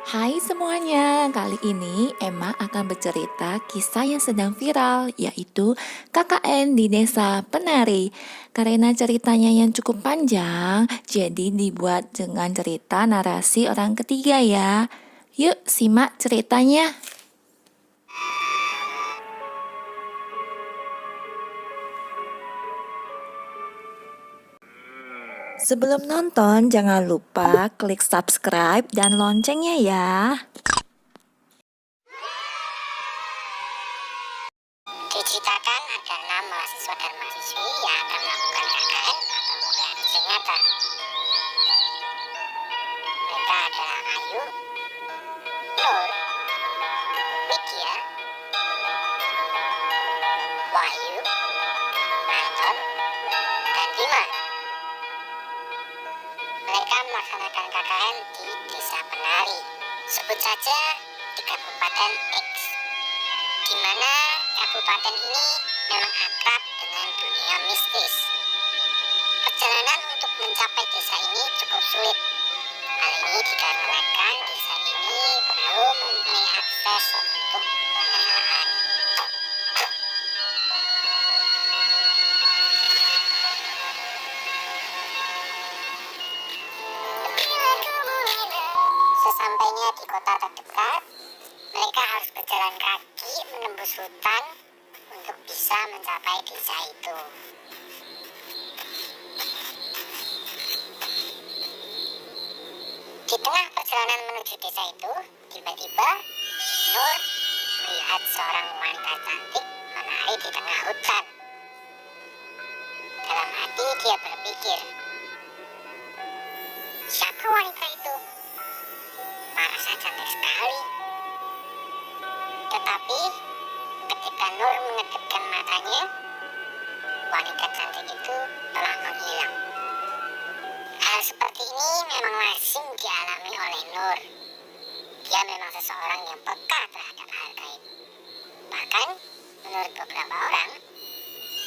Hai semuanya, kali ini Emma akan bercerita kisah yang sedang viral, yaitu KKN di Desa Penari. Karena ceritanya yang cukup panjang, jadi dibuat dengan cerita narasi orang ketiga ya. Yuk simak ceritanya. Sebelum nonton, jangan lupa klik subscribe dan loncengnya ya. Diceritakan ada 6 mahasiswa dan mahasiswi yang akan melakukan KKN atau ujian nyata. Mereka adalah Ayu, Nur, Widya, Wahyu, Anton, dan Bima. Mereka melaksanakan KKN di Desa Penari, sebut saja di Kabupaten X, di mana kabupaten ini memang akrab dengan dunia mistis. Perjalanan untuk mencapai desa ini cukup sulit. Hal ini dikarenakan desa ini belum mempunyai akses untuk penerangan. Sesampainya di kota terdekat, mereka harus berjalan kaki menembus hutan untuk bisa mencapai desa itu. Di tengah perjalanan menuju desa itu, tiba-tiba Nur melihat seorang wanita cantik menari di tengah hutan. Dalam hati dia berpikir, siapa wanita itu? Parasnya cantik sekali. Tetapi ketika Nur mengedipkan matanya, wanita cantik itu telah menghilang. Hal seperti ini memang lazim dialami oleh Nur. Dia memang seseorang yang peka terhadap hal gaib. Bahkan, menurut beberapa orang,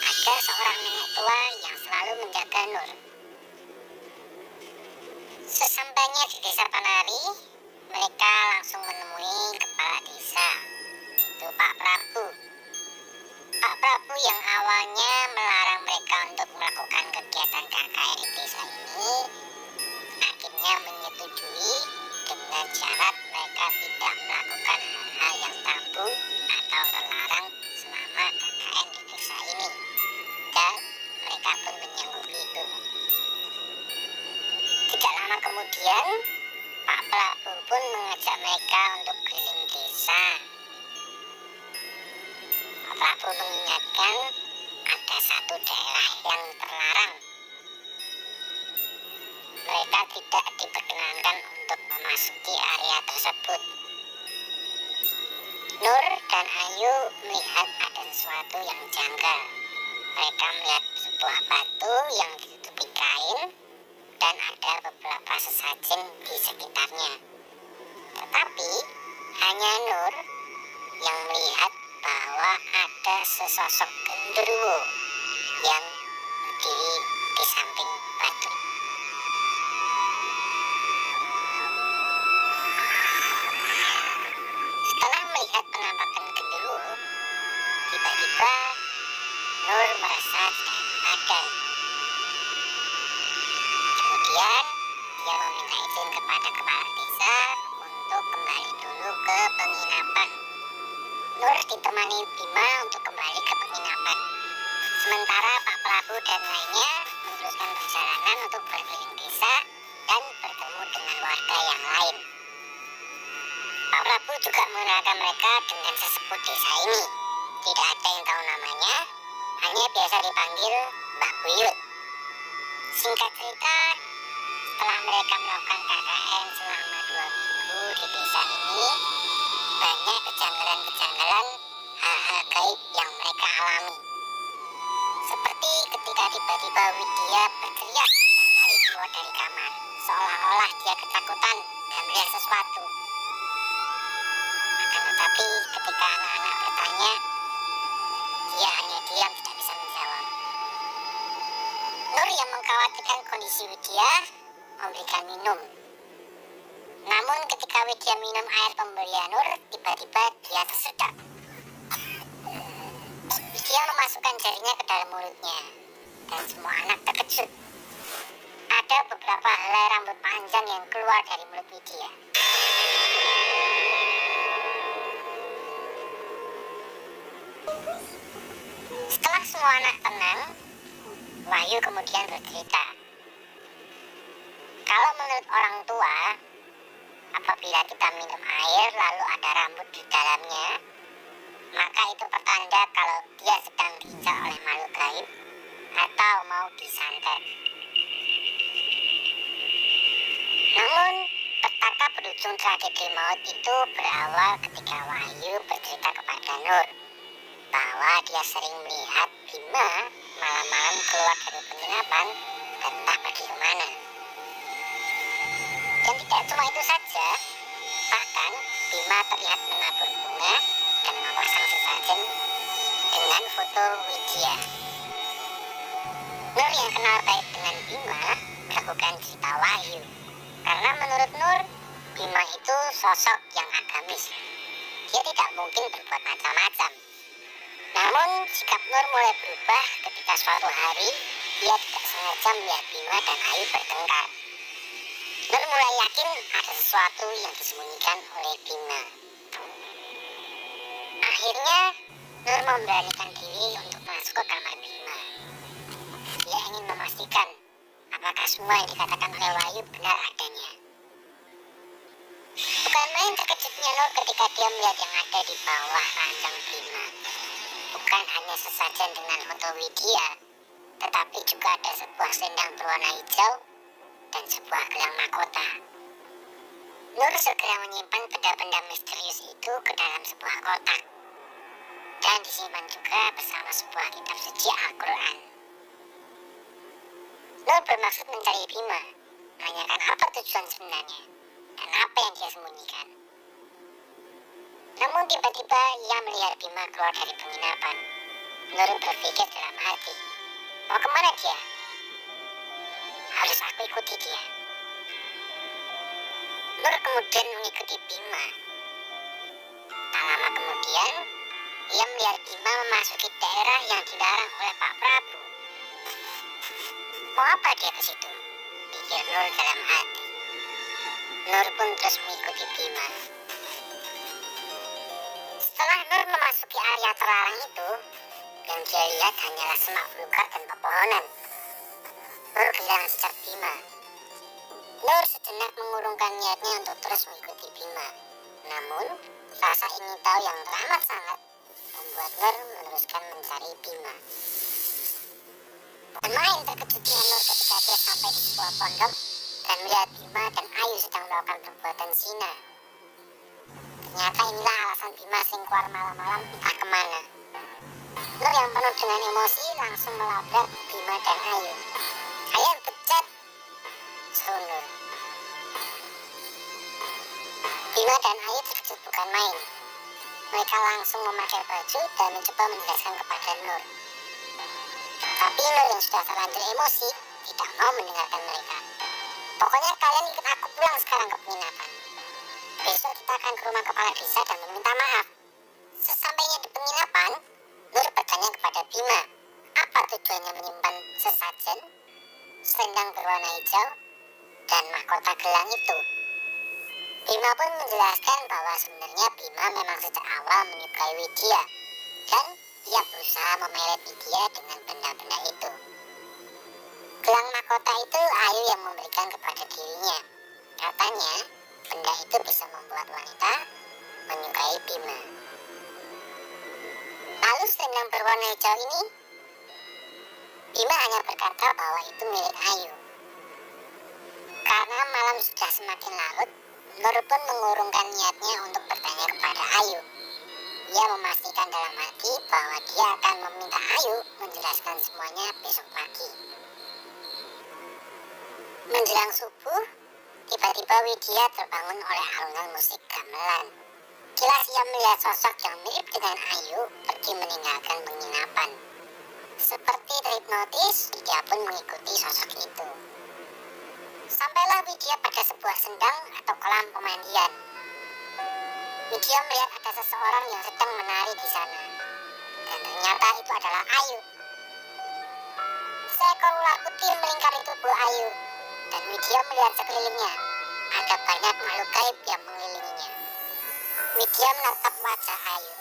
ada seorang nenek tua yang selalu menjaga Nur. Sesampainya di desa Penari, mereka langsung menemui kepala desa, itu Pak Prabu. Pak Prabu yang awalnya melarang mereka untuk melakukan kegiatan KKN di desa ini, akhirnya menyetujui dengan syarat mereka tidak melakukan hal-hal yang tabu atau terlarang selama KKN di desa ini. Dan mereka pun menyanggupi itu. Tidak lama kemudian, Pak Prabu pun mengajak mereka untuk keliling desa. Pak Prabu mengingatkan ada satu daerah yang terlarang. Mereka tidak diperkenankan untuk memasuki area tersebut. Nur dan Ayu melihat ada sesuatu yang janggal. Mereka melihat sebuah batu yang ditutupi kain dan ada beberapa sesajen di sekitarnya. Tetapi hanya Nur yang melihat bahwa ada sesosok genderuwo yang berdiri di samping batu. Setelah melihat penampakan genderuwo, tiba-tiba Nur merasa tidak enakan. Kemudian dia meminta izin kepada kepala desa untuk kembali dulu ke penginapan. Nur ditemani Bima untuk kembali ke penginapan. Sementara Pak Prabu dan lainnya meneruskan perjalanan untuk berkeliling desa dan bertemu dengan warga yang lain. Pak Prabu juga mengenalkan mereka dengan sesepuh desa ini. Tidak ada yang tahu namanya, hanya biasa dipanggil Mbak Buyut. Singkat cerita, setelah mereka melakukan KKN selama 2 minggu di desa ini, banyak kejanggalan-kejanggalan hal-hal gaib yang mereka alami. Seperti ketika tiba-tiba Widya berteriak dan lari keluar dari kamar, seolah-olah dia ketakutan dan melihat sesuatu. Akan tetapi ketika anak-anak bertanya, dia hanya diam, tidak bisa menjawab. Nur yang mengkhawatirkan kondisi Widya memberikan minum. Namun ketika ketika Widya minum air pemberian Nur, tiba-tiba dia tersedak. Widya memasukkan jarinya ke dalam mulutnya, dan semua anak terkejut. Ada beberapa helai rambut panjang yang keluar dari mulut Widya. Setelah semua anak tenang, Wahyu kemudian bercerita. Kalau menurut orang tua, apabila kita minum air lalu ada rambut di dalamnya, maka itu pertanda kalau dia sedang diinjak oleh makhluk gaib atau mau disantet. Namun, petaka berujung tragedi maut itu berawal ketika Wahyu bercerita kepada Nur bahwa dia sering melihat Bima malam-malam keluar dari penginapan dan entah pergi kemana. Dan tidak cuma itu saja, bahkan Bima terlihat menabur bunga dan memasang sesajen dengan foto Widya. Nur yang kenal baik dengan Bima melakukan cerita Wahyu, karena menurut Nur, Bima itu sosok yang agamis. Dia tidak mungkin berbuat macam-macam. Namun, sikap Nur mulai berubah ketika suatu hari dia tidak sengaja melihat Bima dan Ayu bertengkar. Nur mulai yakin ada sesuatu yang disembunyikan oleh Bima. Akhirnya, Nur memberanikan diri untuk masuk ke kamar Bima. Dia ingin memastikan apakah semua yang dikatakan oleh Wahyu benar adanya. Bukan main terkejutnya Nur ketika dia melihat yang ada di bawah ranjang Bima. Bukan hanya sesajen dengan foto Widya, tetapi juga ada sebuah selendang berwarna hijau dan sebuah gelang mahkota. Nur segera menyimpan benda-benda misterius itu ke dalam sebuah kotak dan disimpan juga bersama sebuah kitab suci Al-Quran. Nur bermaksud mencari Bima, menanyakan apa tujuan sebenarnya dan apa yang dia sembunyikan. Namun tiba-tiba ia melihat Bima keluar dari penginapan. Nur berpikir dalam hati, mau kemana dia? Harus aku ikuti dia. Nur kemudian mengikuti Bima. Tak lama kemudian, ia melihat Bima memasuki daerah yang dilarang oleh Pak Prabu. Mau apa dia ke situ? Pikir Nur dalam hati. Nur pun terus mengikuti Bima. Setelah Nur memasuki area terlarang itu, yang dia lihat hanyalah semak belukar dan pepohonan. Nur kehilangan jejak Bima. Nur sejenak mengurungkan niatnya untuk terus mengikuti Bima. Namun, rasa ingin tahu yang teramat sangat membuat Nur meneruskan mencari Bima. Bukan main terkejutnya Nur ketika dia sampai di sebuah pondok dan melihat Bima dan Ayu sedang melakukan perbuatan zina. Ternyata inilah alasan Bima sering keluar malam-malam entah kemana. Nur yang penuh dengan emosi langsung melabrak Bima dan Ayu. Kalian pecat, seru Nur. Bima dan Ayu terkejut bukan main. Mereka langsung memakai baju dan mencoba menjelaskan kepada Nur. Tapi Nur yang sudah terlanjur emosi tidak mau mendengarkan mereka. Pokoknya kalian ikut aku pulang sekarang ke penginapan. Besok kita akan ke rumah kepala desa dan meminta maaf. Sesampainya di penginapan, Nur bertanya kepada Bima, apa tujuannya menyimpan sesajen, selendang berwarna hijau, dan mahkota gelang itu. Bima pun menjelaskan bahwa sebenarnya Bima memang sejak awal menyukai Widya, dan ia berusaha memeret Widya dengan benda-benda itu. Gelang mahkota itu Ayu yang memberikan kepada dirinya. Katanya, benda itu bisa membuat wanita menyukai Bima. Lalu selendang berwarna hijau ini, Bima hanya berkata bahwa itu milik Ayu. Karena malam sudah semakin larut, Nur pun mengurungkan niatnya untuk bertanya kepada Ayu. Ia memastikan dalam hati bahwa dia akan meminta Ayu menjelaskan semuanya besok pagi. Menjelang subuh, tiba-tiba Widya terbangun oleh alunan musik gamelan. Kilas ia melihat sosok yang mirip dengan Ayu pergi meninggalkan penginapan. Seperti terhipnotis, Widya pun mengikuti sosok itu. Sampailah Widya pada sebuah sendang atau kolam pemandian. Widya melihat ada seseorang yang sedang menari di sana. Dan ternyata itu adalah Ayu. Seekor ular putih melingkari tubuh Ayu. Dan Widya melihat sekelilingnya. Ada banyak makhluk gaib yang mengelilinginya. Widya menatap wajah Ayu.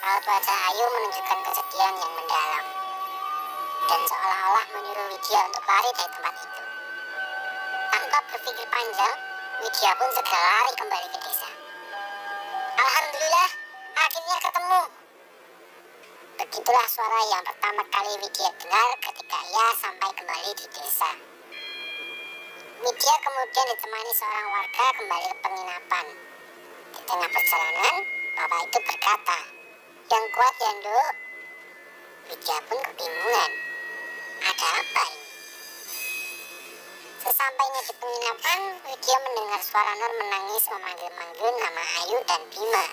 Raut wajah Ayu menunjukkan kesedihan yang mendalam. Dan seolah-olah menyuruh Widya untuk lari dari tempat itu. Tanpa berpikir panjang, Widya pun segera lari kembali ke desa. Alhamdulillah, akhirnya ketemu. Begitulah suara yang pertama kali Widya dengar ketika ia sampai kembali di desa. Widya kemudian ditemani seorang warga kembali ke penginapan. Di tengah perjalanan, bapak itu berkata, "Yang kuat ya, Nduk." Widya pun kebingungan. Ada apa ini? Sesampainya di penginapan, Widya mendengar suara Nur menangis memanggil-manggil nama Ayu dan Bima.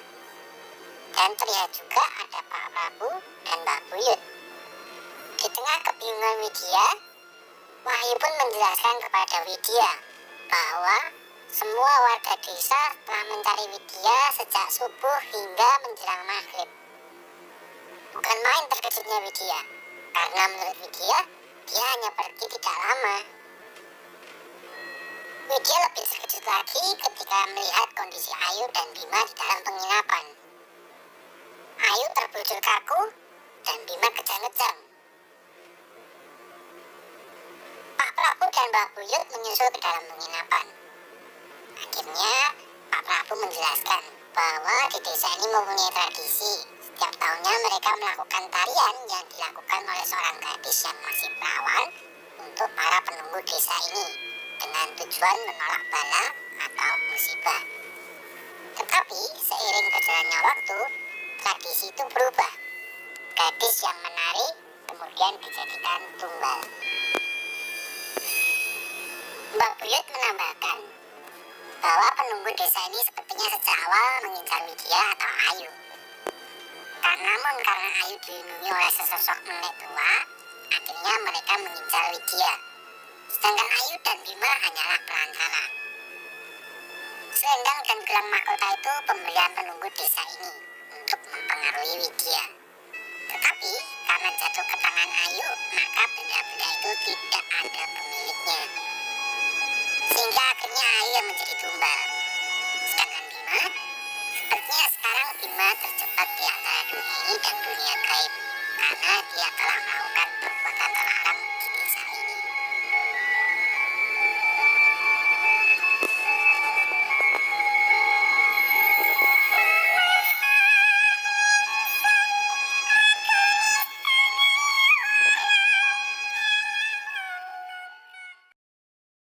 Dan terlihat juga ada Pak Prabu dan Mbak Buyut. Di tengah kebingungan Widya, Wahyu pun menjelaskan kepada Widya bahwa semua warga desa telah mencari Widya sejak subuh hingga menjelang maghrib. Bukan main terkejutnya Widya, karena menurut Widya, dia hanya pergi tidak lama. Widya lebih terkejut lagi ketika melihat kondisi Ayu dan Bima di dalam penginapan. Ayu terbujur kaku dan Bima kejang-kejang. Pak Prabu dan Mbak Buyut menyusul ke dalam penginapan. Akhirnya Pak Prabu menjelaskan bahwa di desa ini mempunyai tradisi. Setiap tahunnya mereka melakukan tarian yang dilakukan oleh seorang gadis yang masih perawan untuk para penunggu desa ini dengan tujuan menolak bala atau musibah. Tetapi seiring berjalannya waktu, tradisi itu berubah. Gadis yang menari kemudian dijadikan tumbal. Mbak Buyut menambahkan bahwa penunggu desa ini sepertinya sejak awal mengincar Widya atau Ayu. Namun karena Ayu dilindungi oleh sesosok nenek tua, akhirnya mereka mengincar Widya. Sedangkan Ayu dan Bima hanyalah perantara. Selendang dan gelang mahkota itu pemberian penunggu desa ini untuk mempengaruhi Widya. Tetapi karena jatuh ke tangan Ayu, maka benda-benda itu tidak ada pemiliknya. Sehingga akhirnya Ayu yang menjadi tumbal. Sedangkan Bima, sepertinya sekarang Bima terjebak di antara dunia ini dan dunia gaib, karena dia telah melakukan